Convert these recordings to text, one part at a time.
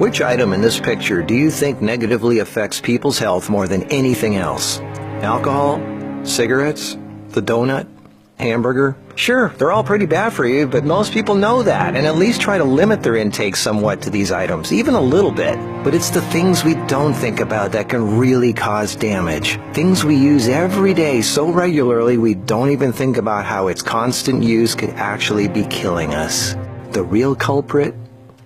Which item in this picture do you think negatively affects people's health more than anything else? Alcohol? Cigarettes? The donut? Hamburger? Sure, they're all pretty bad for you, but most people know that and at least try to limit their intake somewhat to these items, even a little bit. But it's the things we don't think about that can really cause damage. Things we use every day so regularly we don't even think about how its constant use could actually be killing us. The real culprit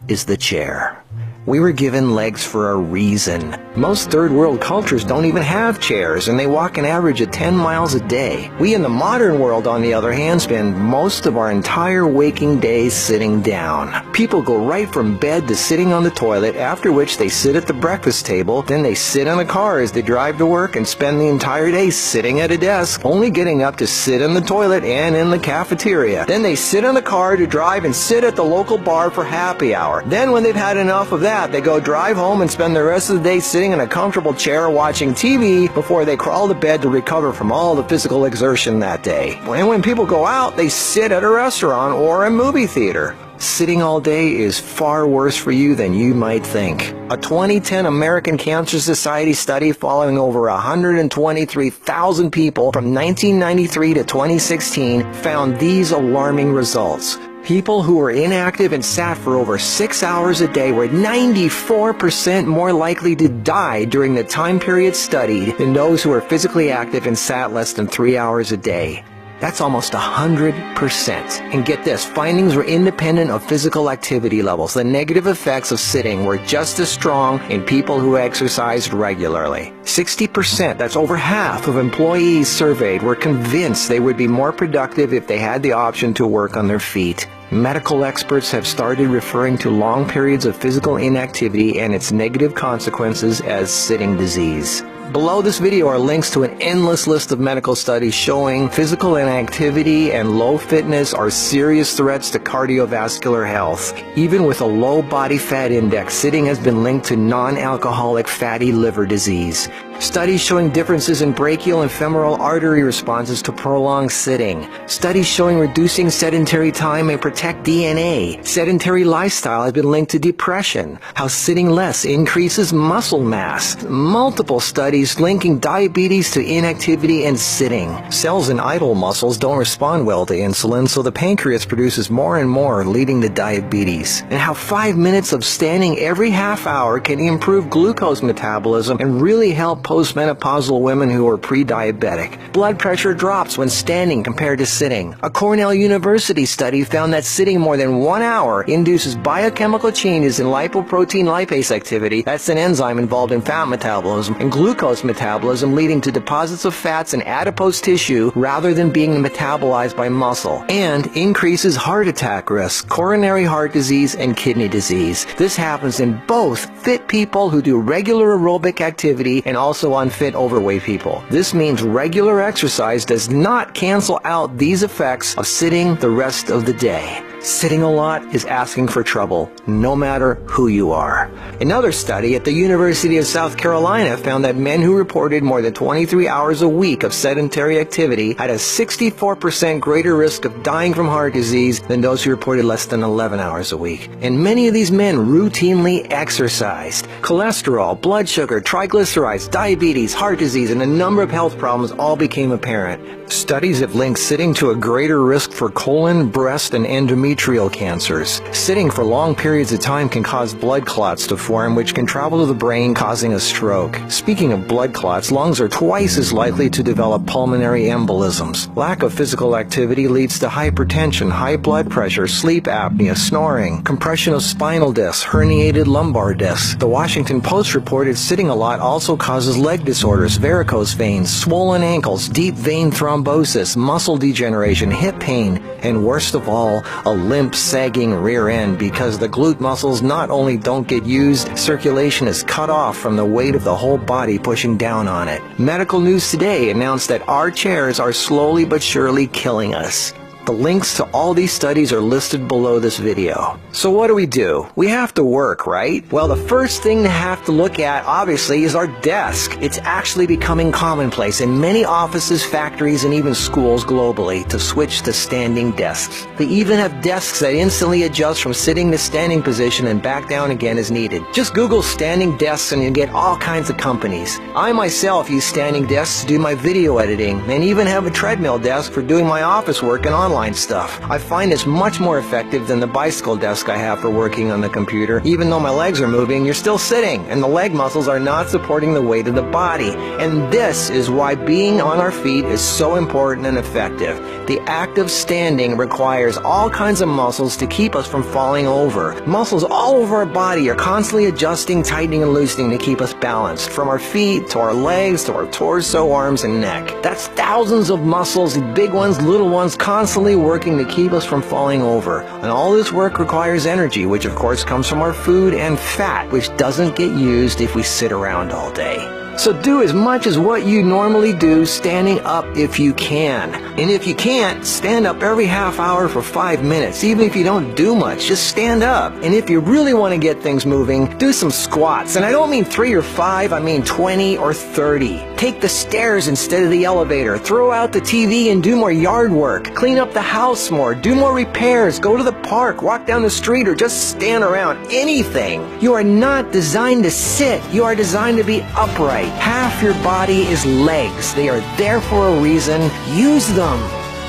is the chair. We were given legs for a reason. Most third world cultures don't even have chairs, and they walk an average of 10 miles a day. We in the modern world, on the other hand, spend most of our entire waking days sitting down. People go right from bed to sitting on the toilet, after which they sit at the breakfast table, then they sit in a car as they drive to work and spend the entire day sitting at a desk, only getting up to sit in the toilet and in the cafeteria. Then they sit in the car to drive and sit at the local bar for happy hour. Then when they've had enough of that, they go drive home and spend the rest of the day sitting in a comfortable chair watching TV before they crawl to bed to recover from all the physical exertion that day. And when people go out, they sit at a restaurant or a movie theater. Sitting all day is far worse for you than you might think. A 2010 American Cancer Society study following over 123,000 people from 1993 to 2016 found these alarming results. People who were inactive and sat for over 6 hours a day were 94% more likely to die during the time period studied than those who were physically active and sat less than 3 hours a day. That's almost 100%. And get this, findings were independent of physical activity levels. The negative effects of sitting were just as strong in people who exercised regularly. 60%, that's over half of employees surveyed, were convinced they would be more productive if they had the option to work on their feet. Medical experts have started referring to long periods of physical inactivity and its negative consequences as sitting disease. Below this video are links to an endless list of medical studies showing physical inactivity and low fitness are serious threats to cardiovascular health. Even with a low body fat index, sitting has been linked to non-alcoholic fatty liver disease. Studies showing differences in brachial and femoral artery responses to prolonged sitting. Studies showing reducing sedentary time may protect DNA. Sedentary lifestyle has been linked to depression. How sitting less increases muscle mass. Multiple studies linking diabetes to inactivity and sitting. Cells in idle muscles don't respond well to insulin, so the pancreas produces more and more, leading to diabetes. And how 5 minutes of standing every half hour can improve glucose metabolism and really help postmenopausal women who are pre-diabetic. Blood pressure drops when standing compared to sitting. A Cornell University study found that sitting more than 1 hour induces biochemical changes in lipoprotein lipase activity, that's an enzyme involved in fat metabolism, and glucose metabolism, leading to deposits of fats in adipose tissue rather than being metabolized by muscle, and increases heart attack risk, coronary heart disease, and kidney disease. This happens in both fit people who do regular aerobic activity and also unfit overweight people. This means regular exercise does not cancel out these effects of sitting the rest of the day. Sitting a lot is asking for trouble, no matter who you are. Another study at the University of South Carolina found that men who reported more than 23 hours a week of sedentary activity had a 64% greater risk of dying from heart disease than those who reported less than 11 hours a week. And many of these men routinely exercised. Cholesterol, blood sugar, triglycerides, diabetes, heart disease, and a number of health problems all became apparent. Studies have linked sitting to a greater risk for colon, breast, and endometrial cancers. Sitting for long periods of time can cause blood clots to form, which can travel to the brain, causing a stroke. Speaking of blood clots, lungs are twice as likely to develop pulmonary embolisms. Lack of physical activity leads to hypertension, high blood pressure, sleep apnea, snoring, compression of spinal discs, herniated lumbar discs. The Washington Post reported sitting a lot also causes leg disorders, varicose veins, swollen ankles, deep vein thrombosis, muscle degeneration, hip pain, and worst of all, a limp, sagging rear end because the glute muscles not only don't get used, circulation is cut off from the weight of the whole body pushing down on it. Medical News Today announced that our chairs are slowly but surely killing us. The links to all these studies are listed below this video. So what do? We have to work, right? Well, the first thing to have to look at, obviously, is our desk. It's actually becoming commonplace in many offices, factories, and even schools globally to switch to standing desks. They even have desks that instantly adjust from sitting to standing position and back down again as needed. Just Google standing desks and you get all kinds of companies. I myself use standing desks to do my video editing and even have a treadmill desk for doing my office work and online stuff. I find this much more effective than the bicycle desk I have for working on the computer. Even though my legs are moving, you're still sitting, and the leg muscles are not supporting the weight of the body. And this is why being on our feet is so important and effective. The act of standing requires all kinds of muscles to keep us from falling over. Muscles all over our body are constantly adjusting, tightening, and loosening to keep us balanced, from our feet to our legs to our torso, arms, and neck. That's thousands of muscles, big ones, little ones, constantly working to keep us from falling over. And all this work requires energy, which of course comes from our food, and fat, which doesn't get used if we sit around all day. So do as much as what you normally do standing up if you can. And if you can't, stand up every half hour for 5 minutes. Even if you don't do much, just stand up. And if you really want to get things moving, do some squats. And I don't mean 3 or 5, I mean 20 or 30. Take the stairs instead of the elevator. Throw out the TV and do more yard work. Clean up the house more. Do more repairs. Go to the park. Walk down the street, or just stand around. Anything. You are not designed to sit. You are designed to be upright. Half your body is legs. They are there for a reason. Use them.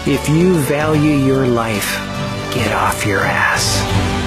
If you value your life, get off your ass.